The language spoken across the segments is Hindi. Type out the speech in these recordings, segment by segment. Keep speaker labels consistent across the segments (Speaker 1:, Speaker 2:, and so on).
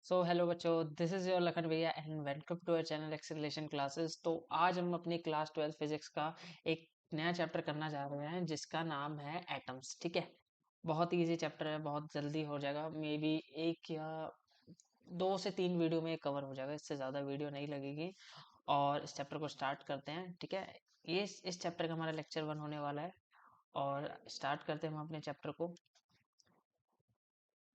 Speaker 1: हेलो बच्चों, दिस इज योर लखन भैया and welcome to our channel acceleration classes. तो आज हम अपनी क्लास 12 फिजिक्स का एक नया चैप्टर करना जा रहे हैं जिसका नाम है एटम्स। ठीक है, बहुत इजी चैप्टर है, बहुत जल्दी हो जाएगा। मे बी एक या 2 से 3 वीडियो में कवर हो जाएगा, इससे ज़्यादा वीडियो नहीं लगेगी। और इस चैप्टर को स्टार्ट करते हैं। ठीक है, ये इस चैप्टर का हमारा लेक्चर 1 होने वाला है और स्टार्ट करते हैं हम अपने चैप्टर को।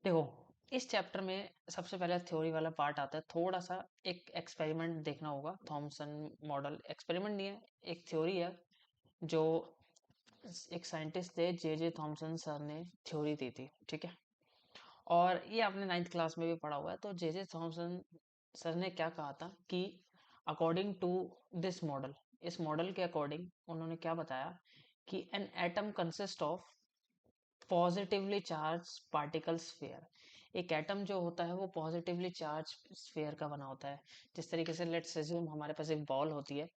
Speaker 1: देखो, इस चैप्टर में सबसे पहले थ्योरी वाला पार्ट आता है। थोड़ा सा एक एक्सपेरिमेंट देखना होगा, थॉमसन मॉडल। एक्सपेरिमेंट नहीं है, एक थ्योरी है जो एक साइंटिस्ट थे, जे जे थॉमसन सर ने थ्योरी दी थी। ठीक है, और ये आपने 9th क्लास में भी पढ़ा हुआ है। तो जे जे थॉमसन सर ने क्या कहा था कि अकॉर्डिंग टू दिस मॉडल, इस मॉडल के अकॉर्डिंग उन्होंने क्या बताया कि an atom consist of positively charge particle sphere. एक एटम जो होता है वो पॉजिटिवली चार्ज स्फीयर का बना होता है। जिस तरीके से लेट्स अज्यूम हमारे पास एक बॉल होती है,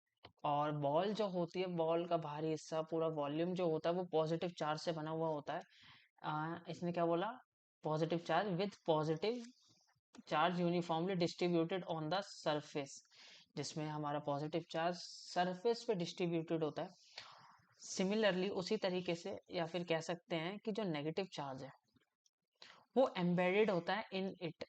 Speaker 1: और बॉल जो होती है, बॉल का बाहरी हिस्सा पूरा वॉल्यूम जो होता है वो पॉजिटिव चार्ज से बना हुआ होता है। इसने क्या बोला? Positive charge with positive charge uniformly distributed on the surface, जिसमें हमारा पॉजिटिव चार्ज सरफेस पे डिस्ट्रीब्यूटेड होता है। सिमिलरली उसी तरीके से, या फिर कह सकते हैं कि जो नेगेटिव चार्ज है वो एम्बेडेड होता है इन इट।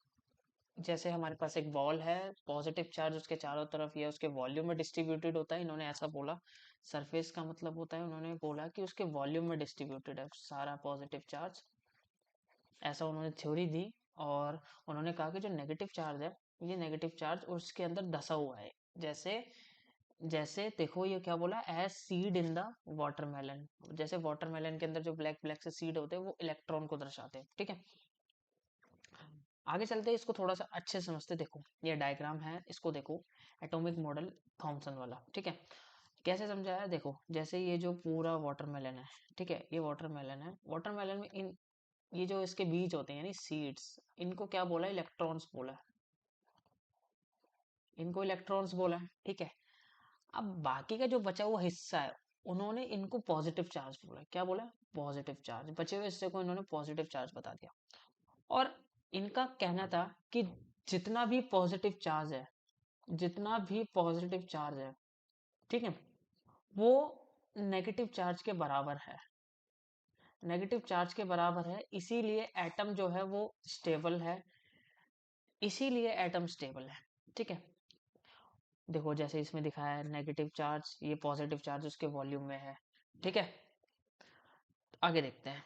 Speaker 1: जैसे हमारे पास एक बॉल है, पॉजिटिव चार्ज उसके चारों तरफ या उसके वॉल्यूम में डिस्ट्रीब्यूटेड होता है। इन्होंने ऐसा बोला। सरफेस का मतलब होता है, उन्होंने बोला कि उसके वॉल्यूम में डिस्ट्रीब्यूटेड है सारा पॉजिटिव चार्ज। ऐसा उन्होंने थ्योरी दी। और उन्होंने कहा कि जो नेगेटिव चार्ज है, ये नेगेटिव चार्ज उसके अंदर धसा हुआ है। जैसे जैसे देखो, ये क्या बोला? As seed in the watermelon. जैसे वाटरमेलन के अंदर जो ब्लैक ब्लैक से सीड होते हैं वो इलेक्ट्रॉन को दर्शाते हैं। ठीक है, आगे चलते हैं, इसको थोड़ा सा अच्छे से समझते। देखो, ये डायग्राम है, इसको देखो, एटॉमिक मॉडल थॉमसन वाला। ठीक है, कैसे समझाया? देखो, जैसे ये जो पूरा वाटरमेलन है, ठीक है, ये वाटरमेलन है। वाटरमेलन में इन ये जो इसके बीज होते हैं यानी सीड्स, इनको क्या बोला? इलेक्ट्रॉन्स बोला है। इनको इलेक्ट्रॉन्स बोला है। ठीक है, अब बाकी का जो बचा हुआ हिस्सा है, उन्होंने इनको पॉजिटिव चार्ज बोला। क्या बोला? Positive charge. बचे हुए हिस्से को इन्होंने पॉजिटिव चार्ज बता दिया। और इनका कहना था कि जितना भी पॉजिटिव चार्ज है, जितना भी पॉजिटिव चार्ज है, ठीक है, वो नेगेटिव चार्ज के बराबर है। नेगेटिव चार्ज के बराबर है, इसीलिए एटम जो है वो स्टेबल है। इसीलिए एटम स्टेबल है। ठीक है, देखो जैसे इसमें दिखाया है, नेगेटिव चार्ज, ये पॉजिटिव चार्ज उसके वॉल्यूम में है। ठीक है, आगे देखते हैं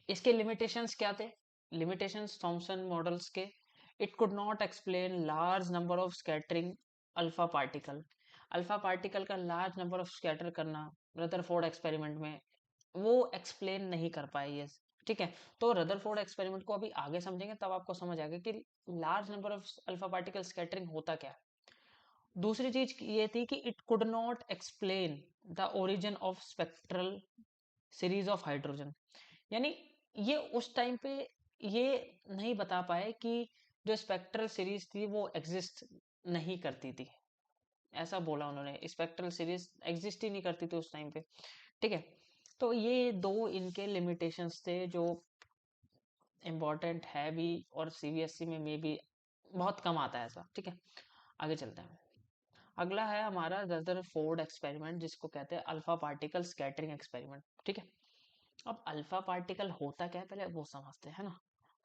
Speaker 1: इसके लिमिटेशंस क्या थे। लिमिटेशंस थॉमसन मॉडल्स के: it could not explain large number of scattering alpha particle. Alpha particle का लार्ज नंबर ऑफ स्कैटर करना रदरफोर्ड एक्सपेरिमेंट में वो एक्सप्लेन नहीं कर पाए ये। ठीक है, तो रदरफोर्ड एक्सपेरिमेंट को अभी आगे समझेंगे, तब आपको समझ आएगा कि large number of alpha particle scattering होता क्या है। दूसरी चीज ये थी कि it could not explain the origin of spectral series of hydrogen. यानी ये उस टाइम पे ये नहीं बता पाए कि जो स्पेक्ट्रल सीरीज थी वो एग्जिस्ट नहीं करती थी। ऐसा बोला उन्होंने, स्पेक्ट्रल सीरीज एग्जिस्ट ही नहीं करती थी उस टाइम पे। ठीक है, तो ये दो इनके लिमिटेशंस थे जो इम्पोर्टेंट है भी, और सीबीएसई में मे भी बहुत कम आता है ऐसा। ठीक है, आगे चलते हैं। अगला है हमारा रदरफोर्ड एक्सपेरिमेंट, जिसको कहते हैं अल्फा पार्टिकल स्कैटरिंग एक्सपेरिमेंट। ठीक है, अब अल्फा पार्टिकल होता क्या है पहले वो समझते हैं ना।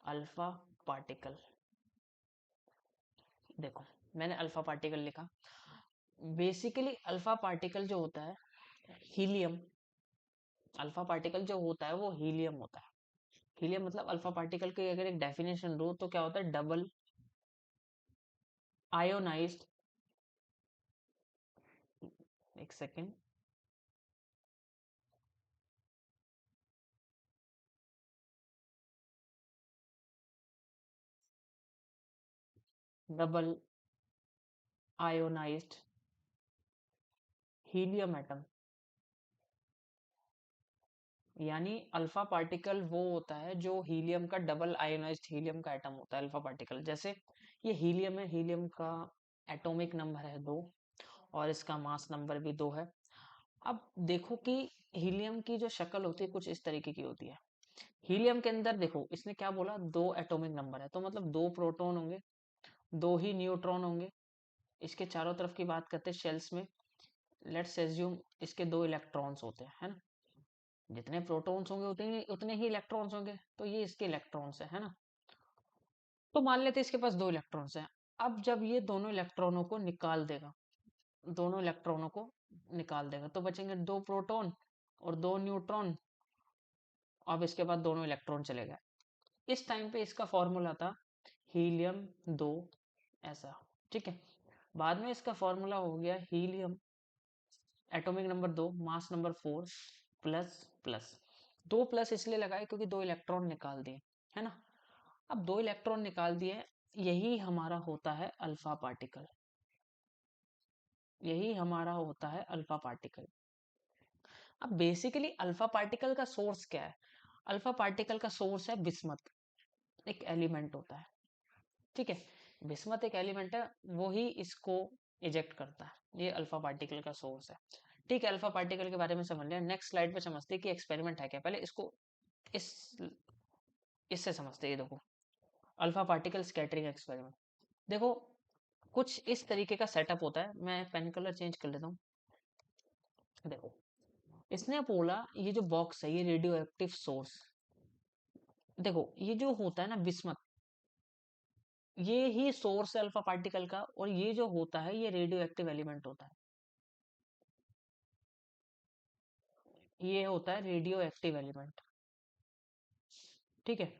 Speaker 1: अल्फा पार्टिकल, देखो मैंने अल्फा पार्टिकल लिखा। बेसिकली अल्फा पार्टिकल जो होता है हीलियम, अल्फा पार्टिकल जो होता है वो हीलियम होता है। हीलियम मतलब अल्फा पार्टिकल की अगर एक डेफिनेशन दो तो क्या होता है? डबल आयोनाइज्ड, एक second, double ionised helium atom. यानी अल्फा पार्टिकल वो होता है जो हीलियम का डबल आयोनाइज्ड हीलियम का एटम होता है, अल्फा पार्टिकल। जैसे ये हीलियम है, हीलियम का एटॉमिक नंबर है 2 और इसका मास नंबर भी 2 है। अब देखो कि हीलियम की जो शक्ल होती है कुछ इस तरीके की होती है। हीलियम के अंदर देखो इसने क्या बोला, 2 एटॉमिक नंबर है, तो मतलब 2 प्रोटॉन होंगे, 2 ही न्यूट्रॉन होंगे। इसके चारों तरफ की बात करते हैं शेल्स में, लेट्स एज्यूम इसके 2 इलेक्ट्रॉन्स होते हैं, है ना। जितने प्रोटॉन्स होंगे उतने ही इलेक्ट्रॉन्स होंगे, तो ये इसके इलेक्ट्रॉन्स है ना। तो मान लेते हैं इसके पास 2 इलेक्ट्रॉन्स हैं। अब जब ये दोनों इलेक्ट्रॉनों को निकाल देगा, दोनों इलेक्ट्रॉनों को निकाल देगा, तो बचेंगे 2 प्रोटॉन और 2 न्यूट्रॉन। अब इसके बाद दोनों इलेक्ट्रॉन चले गए। इस टाइम पे इसका फॉर्मूला था हीलियम 2, ऐसा, ठीक है। बाद में इसका फॉर्मूला हो गया helium atomic number 2, mass number 4 plus plus. 2 plus इसलिए लगाए क्योंकि 2 इलेक्ट्रॉन निकाल दिए, है ना। अब 2 इलेक्ट्रॉन निकाल दिए, यही हमारा होता है अल्फा पार्टिकल, यही हमारा होता है अल्फा पार्टिकल। अब बेसिकली अल्फा पार्टिकल का सोर्स क्या है? अल्फा पार्टिकल का सोर्स है बिस्मथ, एक एलिमेंट होता है, ठीक है। बिस्मथ एक एलिमेंट है, वो ही इसको इजेक्ट करता है, ये अल्फा पार्टिकल का सोर्स है, ठीक है। अल्फा पार्टिकल के बारे में समझ लिया, नेक्स्ट स्लाइड पे समझते हैं कि एक्सपेरिमेंट है क्या। पहले इसको इस इससे समझते हैं। ये देखो अल्फा पार्टिकल स्कैटरिंग एक्सपेरिमेंट। देखो कुछ इस तरीके का सेटअप होता है, मैं पेन कलर चेंज कर लेता हूँ। देखो इसने बोला ये जो बॉक्स है ये रेडियो एक्टिव सोर्स, देखो ये जो होता है ना बिस्मथ, ये ही सोर्स है अल्फा पार्टिकल का, और ये जो होता है ये रेडियो एक्टिव एलिमेंट होता है, ये होता है रेडियो एक्टिव एलिमेंट, ठीक है।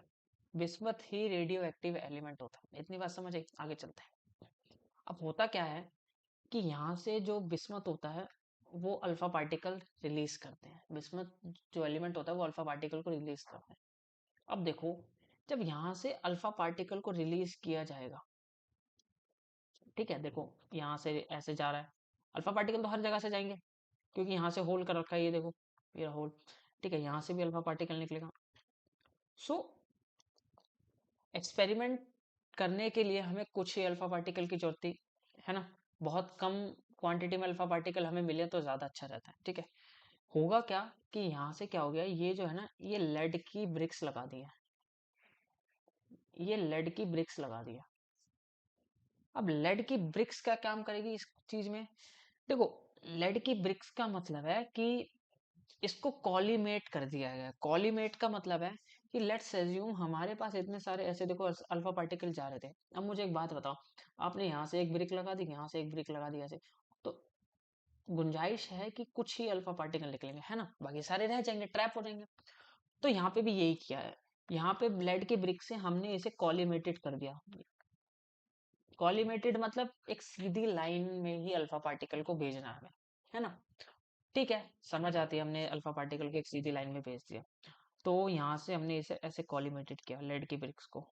Speaker 1: बिस्मथ ही रेडियो एक्टिव एलिमेंट होता है, इतनी बात समझ आई, आगे चलते हैं। अब होता क्या है कि यहाँ से जो बिस्मथ होता है वो अल्फा पार्टिकल रिलीज करते हैं, बिस्मथ जो एलिमेंट होता है वो अल्फा पार्टिकल को रिलीज करते हैं। अब देखो जब यहाँ से अल्फा पार्टिकल को रिलीज किया जाएगा, ठीक है, देखो यहाँ से ऐसे जा रहा है, अल्फा पार्टिकल तो हर जगह से जाएंगे क्योंकि यहाँ से होल कर रखा है, ये देखो ये होल, ठीक है। यहाँ से भी अल्फा पार्टिकल निकलेगा। सो एक्सपेरिमेंट करने के लिए हमें कुछ ही अल्फा पार्टिकल की जरूरत थी, है ना। बहुत कम क्वांटिटी में अल्फा पार्टिकल हमें मिले तो ज़्यादा अच्छा रहता है, ठीक है। होगा क्या कि यहाँ से क्या हो गया, ये जो है ना ये लेड की ब्रिक्स लगा दी है, ये लेड की ब्रिक्स लगा दिया। अब लेड की ब्रिक्स क्या काम करेगी इस चीज में? देखो लेड की ब्रिक्स का मतलब है कि इसको कॉलीमेट कर दिया गया। कॉलीमेट का मतलब है कि लेट्स एज्यूम हमारे पास इतने सारे ऐसे देखो अल्फा पार्टिकल जा रहे थे। अब मुझे एक बात बताओ, आपने यहाँ से एक ब्रिक लगा दी, यहाँ से एक ब्रिक लगा दी ऐसे, तो गुंजाइश है कि कुछ ही अल्फा पार्टिकल निकलेंगे, है ना, बाकी सारे रह जाएंगे, ट्रैप हो जाएंगे। तो यहाँ पे भी यही किया है, यहाँ पे लेड के ब्रिक से हमने इसे कॉलीमेटेड कर दिया। कॉलीमेटेड मतलब एक सीधी लाइन में ही अल्फा पार्टिकल को भेजना है ना, ठीक है। समझ आती है, हमने अल्फा पार्टिकल को एक सीधी लाइन में भेज दिया। तो यहाँ से हमने इसे ऐसे कॉलीमेटेड किया, लेड की ब्रिक्स को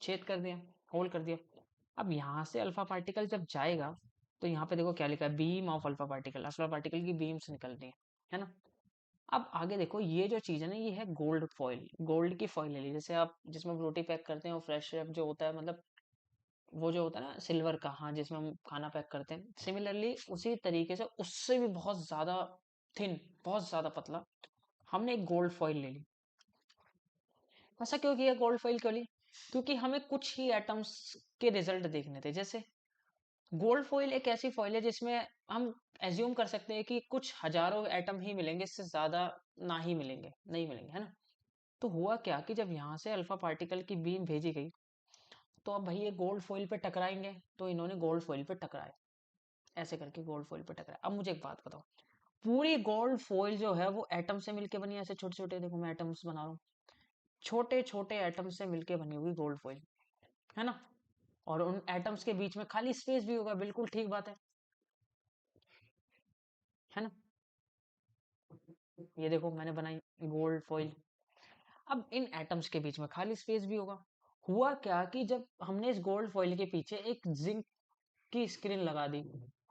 Speaker 1: छेद कर दिया, होल कर दिया। अब यहाँ से अल्फा पार्टिकल जब जाएगा तो यहाँ पे देखो क्या लिखा है, beam of alpha particle, alpha particle की बीम्स निकल रही है ना। अब आगे देखो ये जो चीज है ना ये है गोल्ड फॉइल, गोल्ड की फॉइल ले ली, जैसे आप जिसमें रोटी पैक करते हैं और फ्रेश जो होता है, मतलब वो जो होता है ना सिल्वर का, हाँ, जिसमें हम खाना पैक करते हैं, सिमिलरली उसी तरीके से उससे भी बहुत ज्यादा थिन, बहुत ज्यादा पतला, हमने एक गोल्ड फॉइल ले ली। ऐसा क्यों किया, गोल्ड फॉइल क्यों ली? क्योंकि हमें कुछ ही एटम्स के रिजल्ट देखने थे। जैसे गोल्ड फॉइल एक ऐसी फॉइल है जिसमें हम एज्यूम कर सकते हैं कि कुछ हजारों एटम ही मिलेंगे, इससे ज्यादा ना ही मिलेंगे, नहीं मिलेंगे, है ना। तो हुआ क्या कि जब यहाँ से अल्फा पार्टिकल की बीम भेजी गई, तो अब भाई ये गोल्ड फॉइल पे टकराएंगे, तो इन्होंने गोल्ड फॉइल पे टकराए, ऐसे करके गोल्ड फॉइल पे टकराए। अब मुझे एक बात बताओ, पूरी गोल्ड फॉइल जो है वो एटम से मिलके बनी है, ऐसे छोटे छोटे, देखो मैं एटम्स बना रहा हूँ, छोटे छोटे एटम से मिलके बनी हुई गोल्ड फॉइल, है ना। और उन एटम्स के बीच में खाली स्पेस भी होगा, बिल्कुल ठीक बात है ना। ये देखो मैंने बनाई गोल्ड फॉइल। अब इन एटम्स के बीच में खाली स्पेस भी होगा। हुआ क्या कि जब हमने इस गोल्ड फॉइल के पीछे एक जिंक की स्क्रीन लगा दी,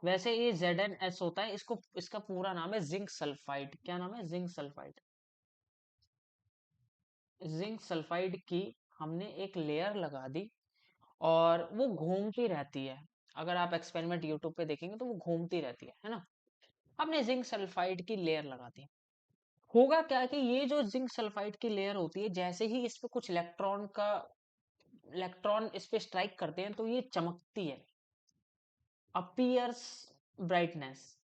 Speaker 1: वैसे ये ZnS होता है, इसको इसका पूरा नाम है जिंक सल्फाइड। क्या नाम है? Zinc sulphide. जिंक सल्फाइड की हमने एक लेयर लगा दी और वो घूमती रहती है। अगर आप एक्सपेरिमेंट यूट्यूब पे देखेंगे तो वो घूमती रहती है ना। हमने जिंक सल्फाइड की लेयर लगा दी। होगा क्या कि ये जो जिंक सल्फाइड की लेयर होती है, जैसे ही इस पे कुछ इलेक्ट्रॉन इस पे स्ट्राइक करते हैं तो ये चमकती है, अपीयर्स ब्राइटनेस,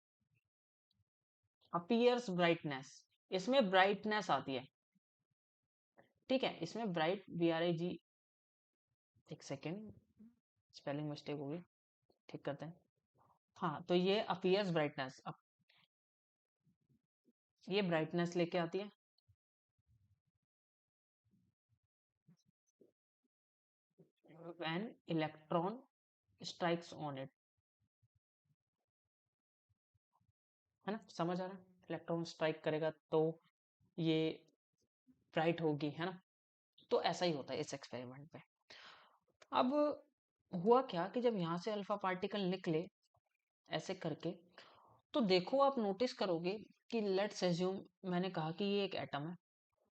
Speaker 1: अपीयर्स ब्राइटनेस, इसमें ब्राइटनेस आती है। ठीक है, इसमें ब्राइट, BRIG, एक सेकेंड, स्पेलिंग मिस्टेक होगी, ठीक करते हैं। हाँ, तो ये अपीयर्स ब्राइटनेस, ये ब्राइटनेस लेके आती है। When electron strikes on it, है ना, समझ आ रहा है, इलेक्ट्रॉन स्ट्राइक करेगा तो ये ब्राइट होगी, है ना। तो ऐसा ही होता है इस एक्सपेरिमेंट पे। अब हुआ क्या कि जब यहाँ से अल्फा पार्टिकल निकले ऐसे करके, तो देखो आप नोटिस करोगे कि लेट्स एज्यूम, मैंने कहा कि ये एक एटम है,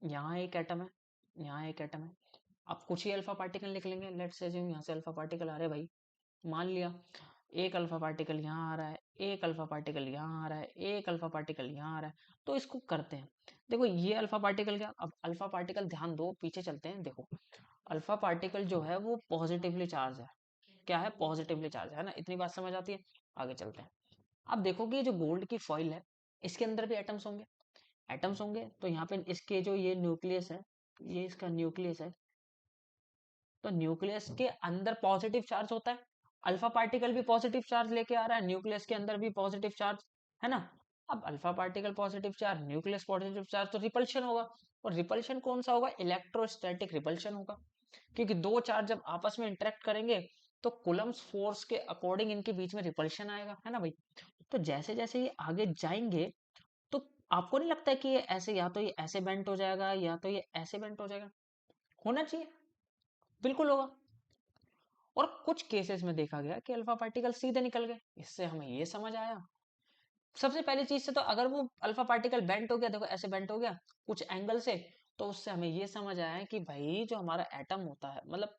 Speaker 1: यहाँ एक एटम है, यहाँ एक एटम है। अब कुछ ही अल्फा पार्टिकल निकलेंगे, लेट्स एज्यूम यहाँ से अल्फा पार्टिकल आ रहे भाई, मान लिया एक अल्फा पार्टिकल यहाँ आ रहा है, एक अल्फा पार्टिकल यहाँ आ रहा है, एक अल्फा पार्टिकल यहाँ आ रहा है। तो इसको करते हैं, देखो ये अल्फा पार्टिकल, क्या अब अल्फा पार्टिकल, ध्यान दो पीछे चलते हैं, देखो अल्फा पार्टिकल जो है वो पॉजिटिवली चार्ज है, क्या है, पॉजिटिवली चार्ज है ना, इतनी बात समझ आती है। आगे चलते हैं। अब देखो कि ये जो गोल्ड की फॉइल है, इसके अंदर भी एटम्स होंगे, एटम्स होंगे, तो यहाँ पे इसके जो ये न्यूक्लियस है, ये इसका न्यूक्लियस है, तो न्यूक्लियस के अंदर पॉजिटिव चार्ज होता है, अल्फा पार्टिकल भी पॉजिटिव चार्ज लेके आ रहा है, न्यूक्लियस के अंदर भी पॉजिटिव चार्ज, है ना। अब alpha particle positive charge, nucleus positive charge, तो रिपल्शन होगा, और रिपल्शन कौन सा होगा, इलेक्ट्रोस्टैटिक रिपल्शन होगा, क्योंकि दो चार्ज जब आपस में इंटरेक्ट करेंगे तो कुलम्स फोर्स के अकॉर्डिंग इनके बीच में रिपल्शन आएगा, है ना भाई। तो जैसे जैसे ये आगे जाएंगे, तो आपको नहीं लगता है कि ये ऐसे, या तो ये ऐसे बेंट हो जाएगा या तो ये ऐसे बेंट हो जाएगा, होना चाहिए, बिल्कुल होगा। और कुछ केसेस में देखा गया कि अल्फा पार्टिकल सीधे निकल गए, इससे हमें ये समझ आया, सबसे पहली चीज से, तो अगर वो अल्फा पार्टिकल बेंट हो गया, देखो ऐसे बेंट हो गया कुछ एंगल से, तो उससे हमें ये समझ आया कि भाई जो हमारा एटम होता है, मतलब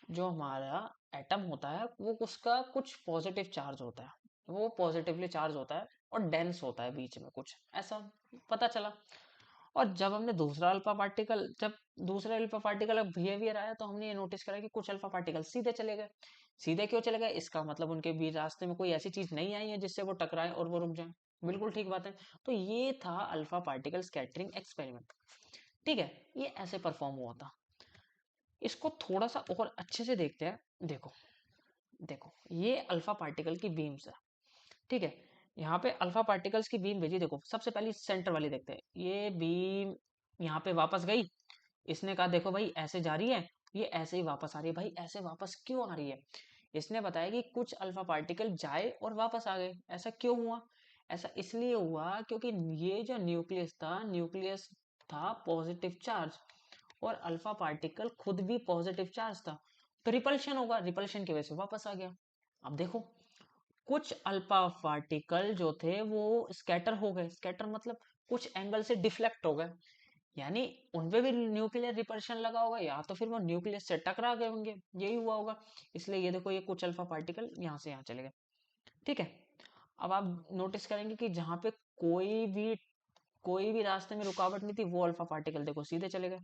Speaker 1: जो हमारा एटम होता है वो, उसका कुछ पॉजिटिव चार्ज होता है, वो पॉजिटिवली चार्ज होता है और डेंस होता है बीच में, कुछ ऐसा पता चला। और जब हमने दूसरा अल्फा पार्टिकल बिहेवियर आया, तो हमने ये नोटिस करा कि कुछ अल्फा पार्टिकल सीधे चले गए। सीधे क्यों चले गए, इसका मतलब उनके बीच रास्ते में कोई ऐसी चीज नहीं आई है जिससे वो टकराए और वो रुक जाए, बिल्कुल ठीक बात है। तो ये था अल्फा पार्टिकल स्कैटरिंग एक्सपेरिमेंट, ठीक है, ये ऐसे परफॉर्म हुआ था। इसको थोड़ा सा और अच्छे से देखते हैं, देखो, देखो ये अल्फा पार्टिकल की बीम्स है, ठीक है, यहाँ पे अल्फा पार्टिकल्स की बीम भेजी, देखो सबसे पहले सेंटर वाली देखते हैं, ये बीम यहाँ पे वापस गई, इसने कहा देखो भाई ऐसे जा रही है, ये ऐसे ही वापस आ रही है, भाई ऐसे वापस क्यों आ रही है, इसने बताया कि कुछ अल्फा पार्टिकल जाए और वापस आ गए, ऐसा क्यों हुआ, ऐसा इसलिए हुआ क्योंकि ये जो न्यूक्लियस था पॉजिटिव चार्ज, और अल्फा पार्टिकल खुद भी पॉजिटिव चार्ज था, तो रिपल्शन होगा, रिपल्शन की वजह से वापस आ गया। अब देखो कुछ अल्फा पार्टिकल जो थे वो स्कैटर हो गए, स्कैटर मतलब कुछ एंगल से डिफ्लेक्ट हो गए, यानी उनपे भी न्यूक्लियर रिपल्शन लगा होगा, या तो फिर वो न्यूक्लियस से टकरा गए होंगे, यही हुआ होगा। इसलिए ये देखो, ये कुछ अल्फा पार्टिकल यहाँ से यहाँ चले गए, ठीक है। अब आप नोटिस करेंगे कि जहां पे कोई भी रास्ते में रुकावट नहीं थी, वो अल्फा पार्टिकल देखो सीधे चले गए।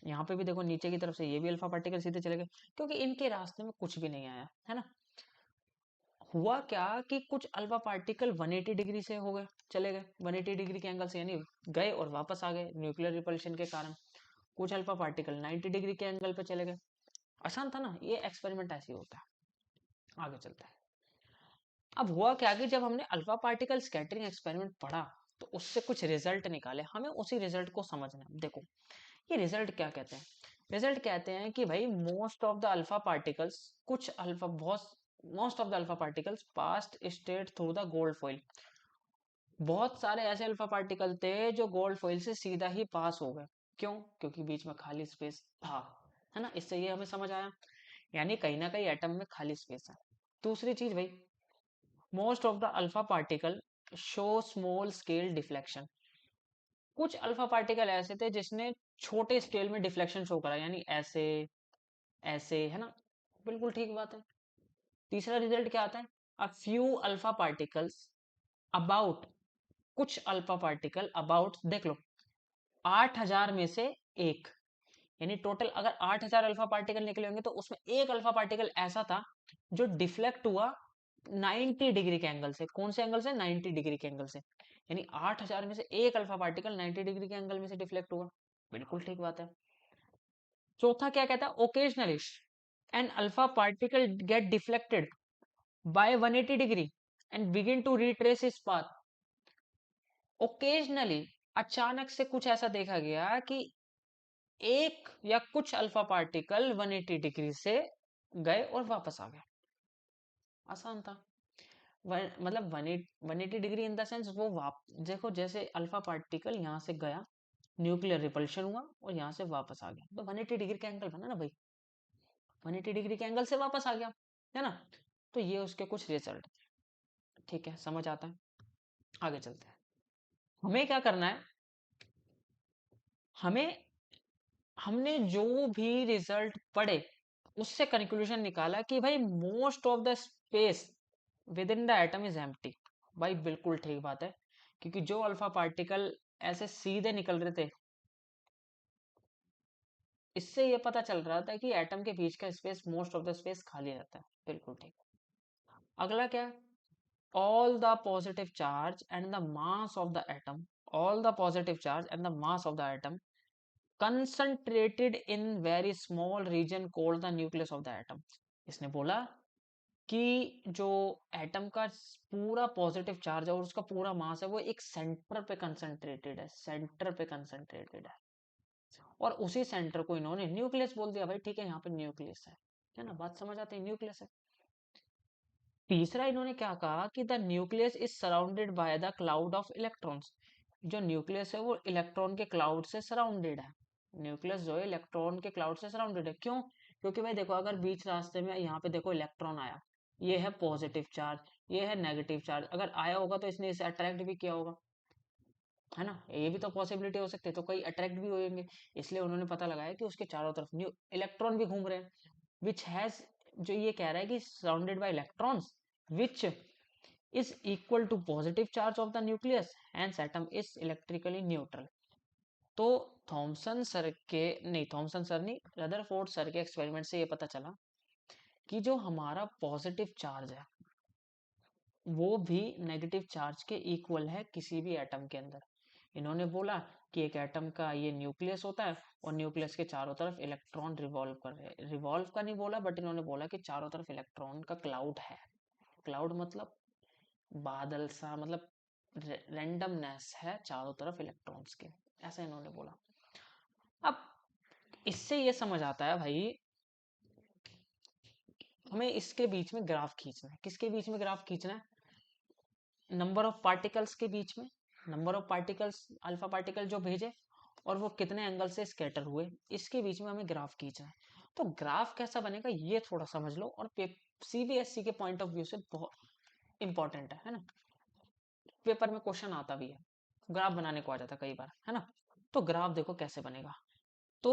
Speaker 1: यहाँ पे भी देखो नीचे की तरफ से ये भी अल्फा पार्टिकल सीधे चले गए, क्योंकि इनके रास्ते में कुछ भी नहीं आया, है ना। हुआ क्या कि कुछ अल्फा पार्टिकल 180 डिग्री से हो गए, चले गए 180 डिग्री के एंगल से, यानी गए और वापस आ गए न्यूक्लियर रिपल्शन के कारण। कुछ अल्फा पार्टिकल 90 डिग्री के एंगल पे चले गए। आसान था ना, ये एक्सपेरिमेंट ऐसे ही होता है। आगे चलता है। अब हुआ क्या कि जब हमने अल्फा पार्टिकल स्कैटरिंग एक्सपेरिमेंट पढ़ा, तो उससे कुछ रिजल्ट निकाले, हमें उसी रिजल्ट को समझना है। देखो ये रिजल्ट क्या कहते हैं, रिजल्ट कहते हैं कि भाई most of the alpha particles, कुछ अल्फा बहुत most of the alpha particles past straight through the gold foil, बहुत सारे ऐसे अल्फा पार्टिकल थे जो गोल्ड फॉइल से सीधा ही पास हो गए। क्यों, क्योंकि बीच में खाली स्पेस था, है ना, इससे ये हमें समझ आया, यानी कहीं ना कहीं एटम में खाली स्पेस है। दूसरी चीज भाई, most of the alpha particle show small scale deflection, कुछ अल्फा पार्टिकल ऐसे थे जिसने छोटे स्केल में डिफ्लेक्शन शो करा, यानी ऐसे ऐसे, है ना, बिल्कुल ठीक बात है। तीसरा रिजल्ट क्या आता है, a few alpha particles about, कुछ अल्फा पार्टिकल अबाउट, देख लो 8000 में से एक, यानी टोटल अगर 8000 अल्फा पार्टिकल निकले होंगे तो उसमें एक अल्फा पार्टिकल ऐसा था जो डिफ्लेक्ट हुआ 90 डिग्री के एंगल से। कौन से एंगल से? 90 डिग्री के एंगल से। यानी 8000 में से एक अल्फा पार्टिकल 90 डिग्री के एंगल में से डिफ्लेक्ट हुआ। बिल्कुल ठीक बात है। चौथा क्या कहता है? Occasionally an alpha particle get deflected by 180 degree and begin to retrace its path. Occasionally, अचानक से कुछ ऐसा देखा गया कि एक या कुछ अल्फा पार्टिकल 180 डिग्री से गए और वापस आ गए। आसान था। मतलब 180 डिग्री इन द सेंस वो देखो जैसे अल्फा पार्टिकल यहाँ से गया, न्यूक्लियर रिपल्शन हुआ और यहाँ से वापस आ गया, तो 180 डिग्री का एंगल बना ना भाई, 180 डिग्री के एंगल से वापस आ गया, है ना। तो ये उसके कुछ रिजल्ट। ठीक है, समझ आता है। आगे चलते हैं। हमें क्या करना है? हमें हमने जो भी रिजल्ट पढ़े उससे कंक्लूजन निकाला कि भाई most of the space with in the atom is empty. भाई बिल्कुल ठीक बात है, क्योंकि जो अल्फा पार्टिकल ऐसे सीधे निकल रहे थे, इससे ये पता चल रहा था कि एटम के बीच का space, most of the space खाली रहता है। बिल्कुल ठीक। अगला क्या? All the positive charge and the mass of the atom, all the positive charge and the mass of the atom concentrated in very small region called the nucleus of the atom। इसने बोला कि जो एटम का पूरा पॉजिटिव चार्ज है और उसका पूरा मास है वो एक सेंटर पे कंसंट्रेटेड है, सेंटर पे कंसंट्रेटेड है, और उसी सेंटर को इन्होंने न्यूक्लियस बोल दिया। भाई ठीक है, यहाँ पे न्यूक्लियस है ना, बात समझ आती है, न्यूक्लियस है। तीसरा इन्होंने क्या कहा कि the nucleus is surrounded by the cloud of electrons. जो न्यूक्लियस है वो इलेक्ट्रॉन के क्लाउड से सराउंडेड है। न्यूक्लियस जो है इलेक्ट्रॉन के क्लाउड से सराउंडेड है। क्यों? क्योंकि भाई देखो, अगर बीच रास्ते में यहाँ पे देखो इलेक्ट्रॉन आया, ये है पॉजिटिव चार्ज, ये है नेगेटिव चार्ज, अगर आया होगा तो इसने इसे अट्रैक्ट भी किया होगा, है ना। ये भी तो पॉसिबिलिटी हो सकती है, तो कई अट्रैक्ट भी होंगे। इसलिए उन्होंने पता लगाया कि उसके चारों तरफ न्यू इलेक्ट्रॉन भी घूम रहे हैं, विच हैज, जो ये कह रहा है कि surrounded by electrons which is equal to positive charge of the nucleus, hence atom is electrically neutral। तो थॉमसन सर के, नहीं थॉमसन सर नहीं, रदरफोर्ड सर के एक्सपेरिमेंट से ये पता चला कि जो हमारा पॉजिटिव चार्ज है वो भी नेगेटिव चार्ज के इक्वल है किसी भी एटम के अंदर। इन्होंने बोला कि एक एटम का ये न्यूक्लियस होता है और न्यूक्लियस के चारों तरफ इलेक्ट्रॉन रिवॉल्व कर रहे हैं। रिवॉल्व का नहीं बोला, बट इन्होंने बोला कि चारों तरफ इलेक्ट्रॉन का क्लाउड है। क्लाउड मतलब बादल सा, मतलब रैंडमनेस है चारों तरफ इलेक्ट्रॉन्स के, ऐसा इन्होंने बोला। अब इससे ये समझ आता है भाई, हमें इसके बीच में ग्राफ खींचना है। किसके बीच में ग्राफ खींचना है? नंबर ऑफ पार्टिकल्स के बीच में। Number of particles, alpha particle जो भेजे और वो कितने एंगल से स्कैटर हुए, इसके बीच में हमें ग्राफ खींचना है। तो ग्राफ कैसा बनेगा ये थोड़ा समझ लो, और सीबीएसई के पॉइंट ऑफ व्यू से बहुत इंपॉर्टेंट है ना। पेपर में क्वेश्चन आता भी है, ग्राफ बनाने को आ जाता कई बार, है ना। तो ग्राफ देखो कैसे बनेगा। तो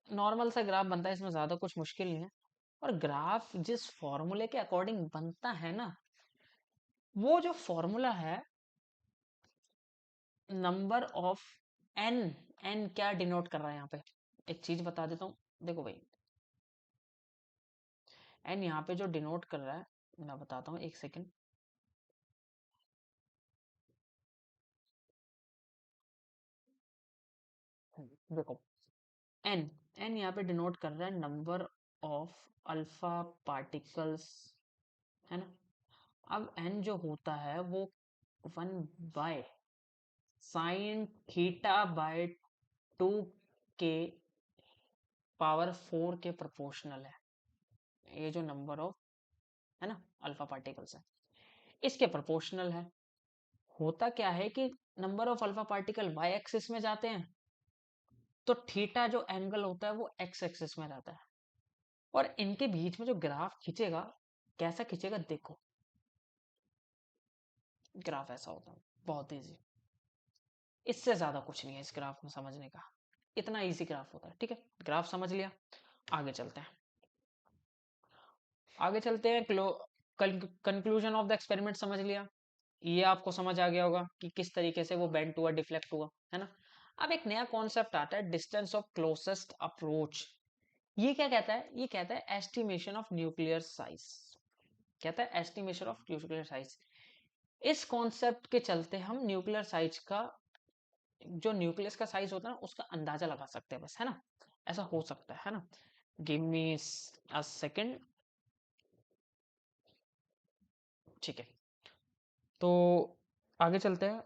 Speaker 1: नॉर्मल सा ग्राफ बनता है, इसमें ज्यादा कुछ मुश्किल नहीं है। और ग्राफ जिस फॉर्मूले के अकॉर्डिंग बनता है ना, वो जो फॉर्मूला है, नंबर ऑफ एन, एन क्या डिनोट कर रहा है यहाँ पे, एक चीज बता देता हूँ। देखो भाई, एन यहाँ पे जो डिनोट कर रहा है, मैं बताता हूँ, एक सेकेंड। देखो, एन, एन यहाँ पे डिनोट कर रहा है नंबर ऑफ अल्फा पार्टिकल्स, है ना। अब एन जो होता है वो 1 साइन थीटा बाय 2 के पावर 4 के प्रोपोर्शनल है। ये जो नंबर ऑफ, है ना, अल्फा पार्टिकल्स है, इसके प्रोपोर्शनल है। होता क्या है कि number of alpha particle Y axis में जाते हैं, तो थीटा जो एंगल होता है वो एक्स एक्सिस में रहता है। और इनके बीच में जो ग्राफ खींचेगा, कैसा खींचेगा देखो, ग्राफ ऐसा होता है, बहुत इजी। इससे ज्यादा कुछ नहीं है इस ग्राफ में समझने का, इतना इजी ग्राफ होता है। ठीक है, ग्राफ समझ लिया, आगे चलते हैं। आगे चलते हैं, कंक्लूजन ऑफ द एक्सपेरिमेंट समझ लिया, ये आपको समझ आ गया होगा कि किस तरीके से वो बेंड हुआ, डिफ्लेक्ट हुआ, है ना। अब एक नया कॉन्सेप्ट आता है, डिस्टेंस ऑफ क्लोजेस्ट अप्रोच। ये क्या कहता है? ये कहता है एस्टिमेशन ऑफ न्यूक्लियर साइज। कहता है एस्टिमेशन ऑफ न्यूक्लियर साइज। इस कॉन्सेप्ट के चलते हम न्यूक्लियर साइज का, जो न्यूक्लियस का साइज होता है ना, उसका अंदाजा लगा सकते हैं बस, है ना? ऐसा हो सकता है ना? Give me a second. ठीक है, तो आगे चलते हैं,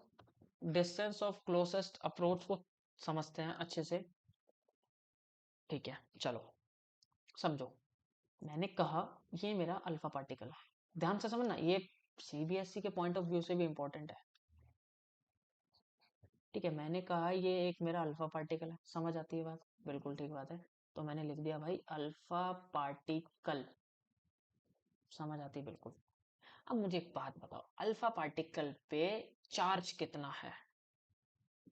Speaker 1: डिस्टेंस ऑफ क्लोजेस्ट अप्रोच को समझते हैं अच्छे से। ठीक है, चलो समझो। मैंने कहा ये मेरा अल्फा पार्टिकल है, ध्यान से समझना, ये सीबीएसई के पॉइंट ऑफ व्यू से भी इंपॉर्टेंट है। ठीक है, मैंने कहा ये एक मेरा अल्फा पार्टिकल है, समझ आती है बात? बिल्कुल ठीक बात है। तो मैंने लिख दिया भाई अल्फा पार्टिकल, समझ आती है बिल्कुल। अब मुझे एक बात बताओ, अल्फा पार्टिकल पे चार्ज कितना है?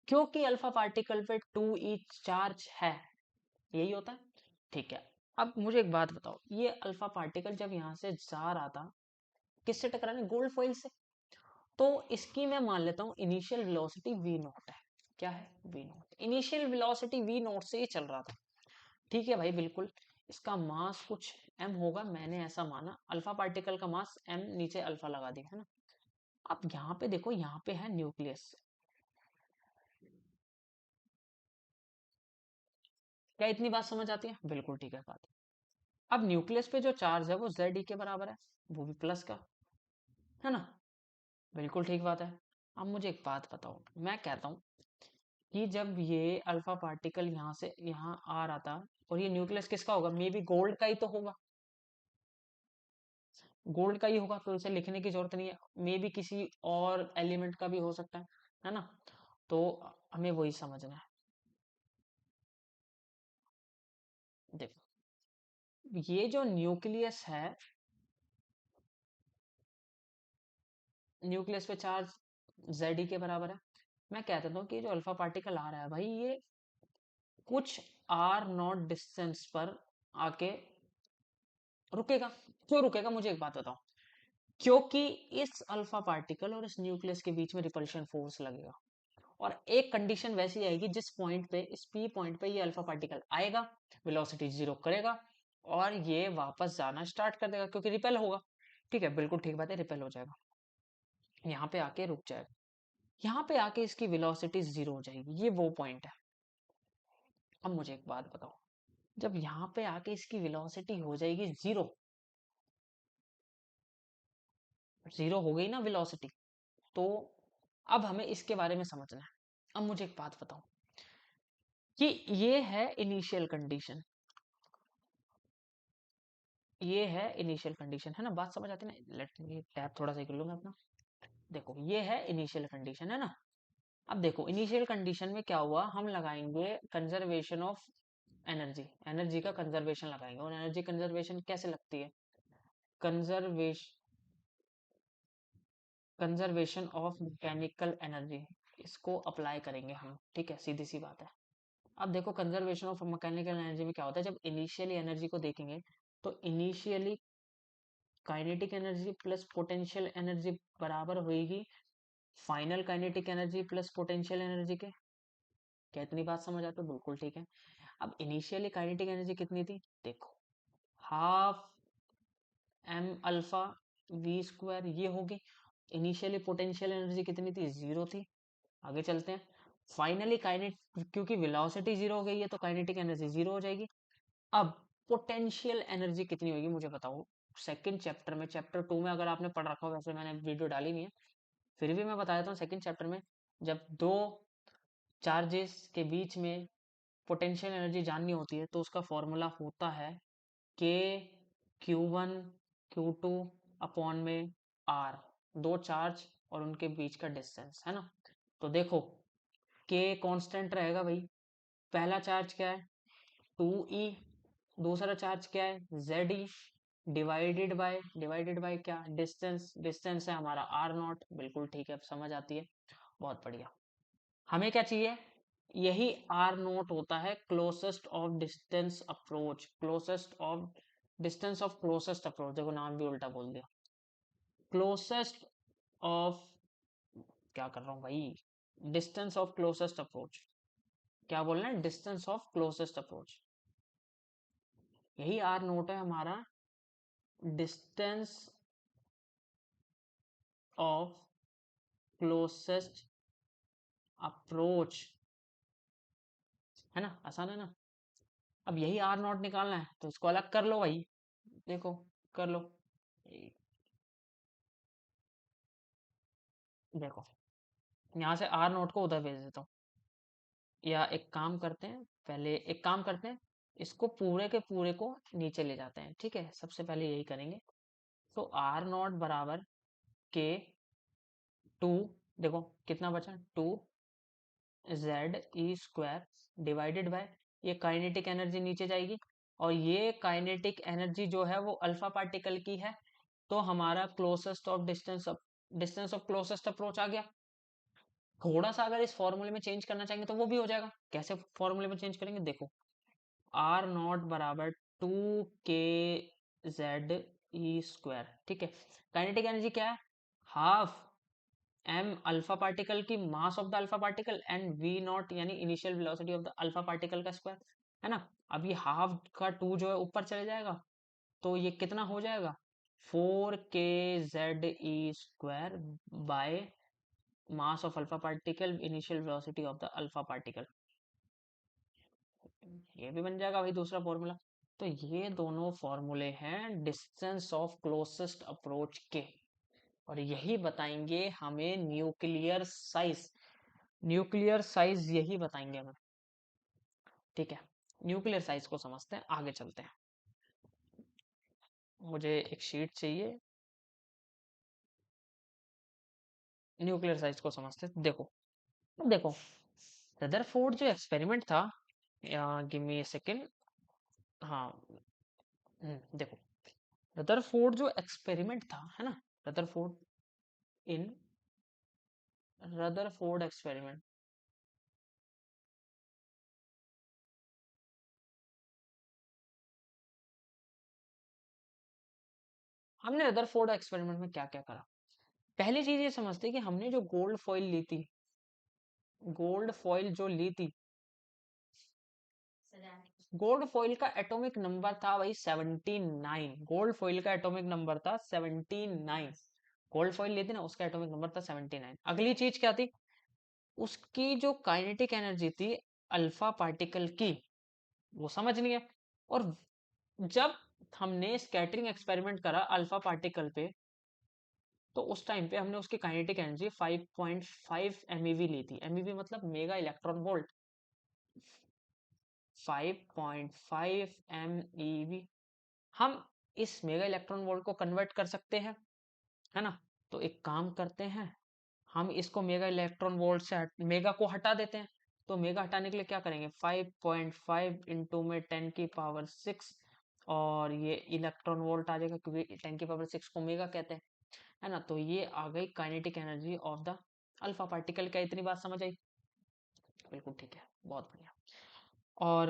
Speaker 1: क्योंकि अल्फा पार्टिकल पे 2e चार्ज है, यही होता है। ठीक है, अब मुझे एक बात बताओ, ये अल्फा पार्टिकल जब यहाँ से जा रहा था, किससे टकराने? गोल्ड फॉइल से। तो इसकी मैं मान लेता हूँ इनिशियल वेलोसिटी v नॉट है। क्या है? v not. Initial velocity v not से ही चल रहा था। ठीक है भाई, बिल्कुल। इसका मास कुछ m होगा, मैंने ऐसा माना। अल्फा पार्टिकल का मास m, नीचे अल्फा लगा दिया, है ना? अब यहाँ पे देखो, यहाँ पे है न्यूक्लियस। क्या इतनी बात समझ आती है? बिल्कुल ठीक है बात। अब न्यूक्लियस पे जो चार्ज है वो Ze के बराबर है, वो भी प्लस का, है ना? बिल्कुल ठीक बात है। अब मुझे एक बात बताओ, मैं कहता हूँ कि जब ये अल्फा पार्टिकल यहाँ से यहाँ आ रहा था, और ये न्यूक्लियस किसका होगा? मे बी गोल्ड का ही तो होगा, गोल्ड का ही होगा, तो इसे लिखने की जरूरत नहीं है। मे बी किसी और एलिमेंट का भी हो सकता है ना? तो हमें वही समझना है। देखो, ये जो न्यूक्लियस है, न्यूक्लियस पे चार्ज Ze के बराबर है। मैं कह देता हूँ कि जो अल्फा पार्टिकल आ रहा है भाई, ये कुछ आर नॉट डिस्टेंस पर आके रुकेगा। क्यों रुकेगा? मुझे एक बात बताओ। क्योंकि इस अल्फा पार्टिकल और इस न्यूक्लियस के बीच में रिपल्शन फोर्स लगेगा, और एक कंडीशन वैसी आएगी जिस पॉइंट पे, इस पी पॉइंट पे ये अल्फा पार्टिकल आएगा, वेलोसिटी जीरो करेगा, और ये वापस जाना स्टार्ट कर देगा, क्योंकि रिपेल होगा। ठीक है, बिल्कुल ठीक बात है, रिपेल हो जाएगा, यहाँ पे आके रुक जाएगा, यहाँ पे आके इसकी वेलोसिटी जीरो हो जाएगी, ये वो पॉइंट है। अब मुझे एक बात बताओ, जब यहाँ पे आके इसकी वेलोसिटी हो जाएगी जीरो, जीरो हो गई ना वेलोसिटी, तो अब हमें इसके बारे में समझना है। अब मुझे एक बात बताओ कि ये है इनिशियल कंडीशन, ये है इनिशियल कंडीशन, है ना? बात समझ आती है ना? लेट मी टैप थोड़ा सा कर लूंगा अपना। देखो, ये है इनिशियल कंडीशन, है ना? अब देखो, इनिशियल कंडीशन में क्या हुआ, हम लगाएंगे कंजर्वेशन ऑफ एनर्जी, एनर्जी का कंजर्वेशन लगाएंगे। और एनर्जी कंजर्वेशन कैसे लगती है? Conservation, conservation of mechanical energy, इसको अप्लाई करेंगे हम। ठीक है, सीधी सी बात है। अब देखो, कंजर्वेशन ऑफ मैकेनिकल एनर्जी में क्या होता है, जब इनिशियली एनर्जी को देखेंगे, तो initially kinetic energy plus potential energy बराबर होगी final kinetic energy plus potential energy के। क्या इतनी बात समझ आती है? बिल्कुल ठीक है। अब इनिशियली काइनेटिक एनर्जी कितनी थी? देखो, half m alpha v square, ये होगी। इनिशियली पोटेंशियल एनर्जी कितनी थी? जीरो थी। आगे चलते हैं, फाइनली काइनेट, क्योंकि वेलोसिटी जीरो हो गई है, तो काइनेटिक एनर्जी जीरो हो जाएगी। अब पोटेंशियल एनर्जी कितनी होगी, मुझे बताओ। सेकंड चैप्टर में, चैप्टर 2 में अगर आपने पढ़ रखा हो, वैसे मैंने वीडियो डाली नहीं है, फिर भी मैं बता देता हूँ। सेकंड चैप्टर में जब दो चार्जेस के बीच में पोटेंशियल एनर्जी जाननी होती है, तो उसका फॉर्मूला होता है के Q1 Q2 अपॉन में R, दो चार्ज और उनके बीच का डिस्टेंस, है ना? तो देखो, के कांस्टेंट रहेगा भाई। पहला चार्ज क्या है? 2e। दूसरा चार्ज क्या है? Ze। डिवाइडेड बाय क्या? डिस्टेंस, डिस्टेंस है हमारा आर नॉट। बिल्कुल ठीक है, अब समझ आती है, बहुत बढ़िया। हमें क्या चाहिए? यही आर नोट होता है closest of distance approach, closest of distance of closest approach. देखो, नाम भी उल्टा बोल दिया, क्लोजेस्ट ऑफ, क्या कर रहा हूँ भाई, डिस्टेंस ऑफ क्लोजेस्ट अप्रोच। क्या बोलना है? Distance of closest approach. यही आर नोट है हमारा, डिस्टेंस ऑफ क्लोजेस्ट अप्रोच, है ना? आसान है ना? अब यही आर नॉट निकालना है तो इसको अलग कर लो भाई, देखो कर लो। देखो यहाँ से आर नोट को उधर भेज देता हूँ, या एक काम करते हैं, पहले एक काम करते हैं, इसको पूरे के पूरे को नीचे ले जाते हैं, ठीक है? सबसे पहले यही करेंगे। तो आर नॉट बराबर के 2, देखो कितना बचा, 2 Z E² डिवाइडेड बाय, ये काइनेटिक एनर्जी नीचे जाएगी, और ये काइनेटिक एनर्जी जो है वो अल्फा पार्टिकल की है, तो हमारा closest of distance of closest approach आ गया। थोड़ा सा अगर इस फॉर्मूले में चेंज करना चाहेंगे तो वो भी हो जाएगा। कैसे फॉर्मूले में चेंज करेंगे? देखो आर नॉट बराबर 2 k Z E², ठीक है? काइनेटिक एनर्जी क्या है? हाफ एम अल्फा पार्टिकल की mass of the alpha particle and V naught यानी initial velocity of the alpha particle का स्क्वायर, है ना? अब ये हाफ का 2 जो है ऊपर चले जाएगा, तो ये कितना हो जाएगा? 4 k Z E² by mass of alpha particle initial velocity of the alpha particle, ये भी बन जाएगा भाई दूसरा फॉर्मूला। तो ये दोनों फॉर्मूले हैं डिस्टेंस ऑफ क्लोजेस्ट अप्रोच के, और यही बताएंगे हमें न्यूक्लियर साइज, न्यूक्लियर साइज यही बताएंगे हमें, ठीक है? न्यूक्लियर साइज को समझते हैं, आगे चलते हैं। मुझे एक शीट चाहिए, न्यूक्लियर साइज को समझते हैं। देखो देखो रदरफोर्ड जो एक्सपेरिमेंट था, गिव मी अ सेकंड, हाँ, देखो रदरफोर्ड जो एक्सपेरिमेंट था, है ना? रदरफोर्ड इन रदरफोर्ड एक्सपेरिमेंट, हमने रदरफोर्ड एक्सपेरिमेंट में क्या क्या करा? पहली चीज ये समझते कि हमने जो गोल्ड फॉइल ली थी, गोल्ड फॉइल जो ली थी, गोल्ड फॉइल का एटॉमिक नंबर था भाई 79। गोल्ड फॉइल का एटॉमिक नंबर था 79। गोल्ड फॉइल ली थी ना, उसका एटॉमिक नंबर था 79। अगली चीज क्या थी? उसकी जो काइनेटिक एनर्जी थी अल्फा पार्टिकल की, वो समझनी है। और जब हमने स्कैटरिंग एक्सपेरिमेंट करा अल्फा पार्टिकल पे, तो उस टाइम पे हमने उसकी काइनेटिक एनर्जी 5.5 MeV ली थी। MeV मतलब मेगा इलेक्ट्रॉन वोल्ट, 5.5 MeV। हम इस मेगा इलेक्ट्रॉन वोल्ट को कन्वर्ट कर सकते हैं, है ना? तो एक काम करते हैं, हम इसको मेगा इलेक्ट्रॉन वोल्ट से मेगा को हटा देते हैं। तो मेगा हटाने के लिए क्या करेंगे? 5.5 इंटू में 10⁶, और ये इलेक्ट्रॉन वोल्ट आ जाएगा, क्योंकि 10⁶ को मेगा कहते हैं, है ना? तो ये आ गई kinetic energy of the alpha particle. क्या इतनी बात समझ आई? बिल्कुल ठीक है, बहुत बढ़िया। और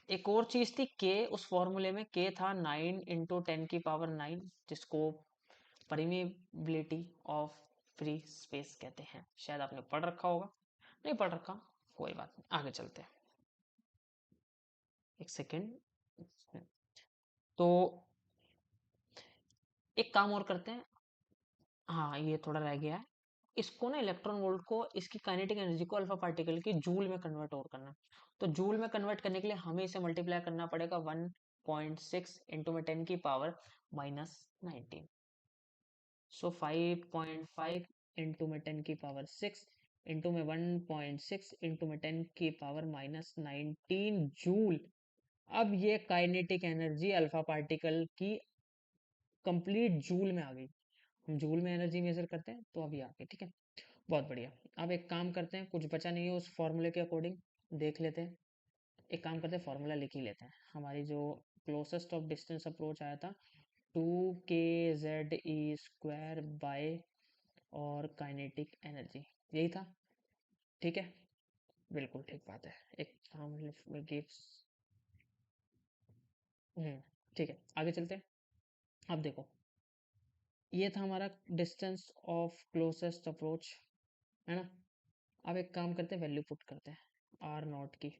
Speaker 1: एक और चीज थी के, उस फॉर्मूले में के था 9 × 10⁹, जिसको परमिएबिलिटी ऑफ फ्री स्पेस कहते हैं। शायद आपने पढ़ रखा होगा, नहीं पढ़ रखा, कोई बात नहीं, आगे चलते हैं। एक सेकेंड, तो एक काम और करते हैं, हाँ ये थोड़ा रह गया है, इसको ना इलेक्ट्रॉन वोल्ट को, इसकी काइनेटिक एनर्जी को अल्फा पार्टिकल की जूल में कन्वर्ट और करना। तो जूल में कन्वर्ट करने के लिए हमें इसे मल्टीप्लाई करना पड़ेगा 1.6 इंटू में 10⁻⁻19। सो 5.5 इंटू में 10⁶ इंटू में 1.6 इंटू में 10⁻⁻19 जूल। अब ये काइनेटिक एनर्जी अल्फा पार्टिकल की कंप्लीट जूल में आ गई। हम जूल में एनर्जी मेजर करते हैं तो अभी आ गई, ठीक है? बहुत बढ़िया। अब एक काम करते हैं, कुछ बचा नहीं है उस फॉर्मूले के अकॉर्डिंग, देख लेते हैं। एक काम करते हैं, फॉर्मूला लिख ही लेते हैं। हमारी जो क्लोजेस्ट ऑफ डिस्टेंस अप्रोच आया था 2 k Z E² बाय और काइनेटिक एनर्जी, यही था, ठीक है? बिल्कुल ठीक बात है। एक हम गिव्स, ठीक है, आगे चलते हैं। अब देखो ये था हमारा डिस्टेंस ऑफ क्लोजेस्ट अप्रोच, है ना? अब एक काम करते हैं, वैल्यू पुट करते हैं। आर नॉट की।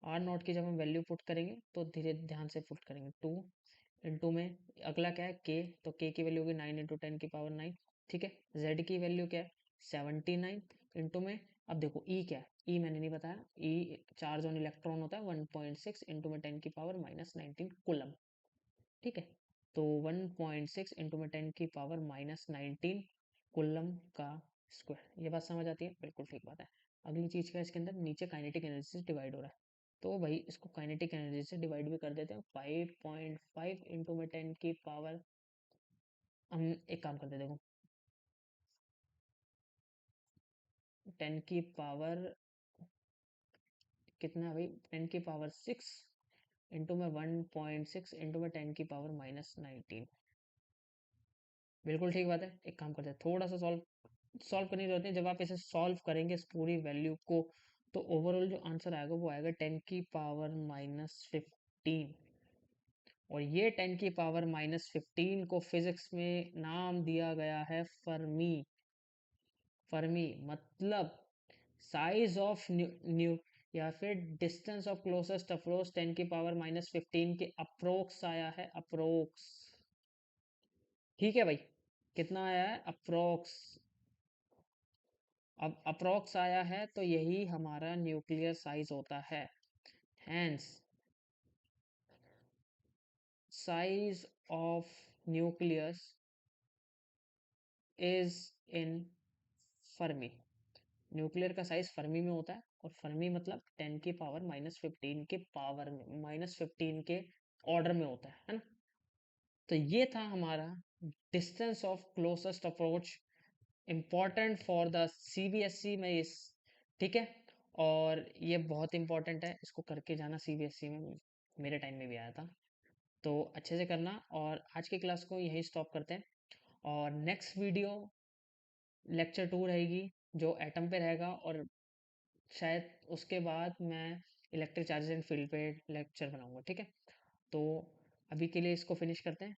Speaker 1: आर नॉट की जब हम वैल्यू पुट करेंगे तो धीरे ध्यान से पुट करेंगे। 2 इंटू में अगला क्या है के, तो के की वैल्यू होगी 9 इंटू 10⁻9। ठीक है, जेड की वैल्यू क्या है 79 इंटू में, अब देखो ई क्या है, ई मैंने नहीं बताया, ई चार्ज ऑन इलेक्ट्रॉन होता है 1.6 इंटू में 10⁻19 कूलम। ठीक है, तो 1.6 इंटू में 10⁻19 कूलम का स्क्वायर। ये बात समझ आती है, बिल्कुल ठीक बात है। अगली चीज़ क्या है इसके अंदर, नीचे काइनेटिक एनर्जी से डिवाइड हो रहा है, तो भाई इसको काइनेटिक एनर्जी से डिवाइड भी कर देते हैं। 5.5 इंटू में 10 हम एक काम करते हैं, देखो 10 कितना है भाई, 10⁻6 इंटू में 1.6 इंटू में 10⁻19। बिल्कुल ठीक बात है। एक काम करते हैं, थोड़ा सा सॉल्व सॉल्व करने की जरूरत नहीं, जब आप इसे सॉल्व करेंगे इस पूरी वैल्यू को, तो ओवरऑल जो आंसर आएगा वो आएगा 10⁻−15। और ये 10⁻−15 को फिजिक्स में नाम दिया गया है फर्मी। फर्मी मतलब साइज ऑफ न्यू या फिर डिस्टेंस ऑफ क्लोजेस्ट अप्रोच 10⁻−15 के अप्रोक्स आया है, अप्रोक्स। ठीक है भाई, कितना आया है अप्रोक्स। अब अप्रोक्स आया है तो यही हमारा न्यूक्लियर साइज होता है। Hence size of nucleus is in fermi. Nuclear का साइज फर्मी में होता है, और फर्मी मतलब 10⁻−15 के पावर में, -15 के ऑर्डर में होता है ना। तो ये था हमारा distance of closest approach, important for the CBSE में इस। ठीक है, और ये बहुत इंपॉर्टेंट है, इसको करके जाना सीबीएसई में, मेरे टाइम में भी आया था, तो अच्छे से करना। और आज की क्लास को यहीं स्टॉप करते हैं, और नेक्स्ट वीडियो लेक्चर 2 रहेगी जो एटम पे रहेगा, और शायद उसके बाद मैं इलेक्ट्रिक चार्जेस एंड फील्ड पे लेक्चर बनाऊंगा। ठीक है, तो अभी के लिए इसको फिनिश करते हैं।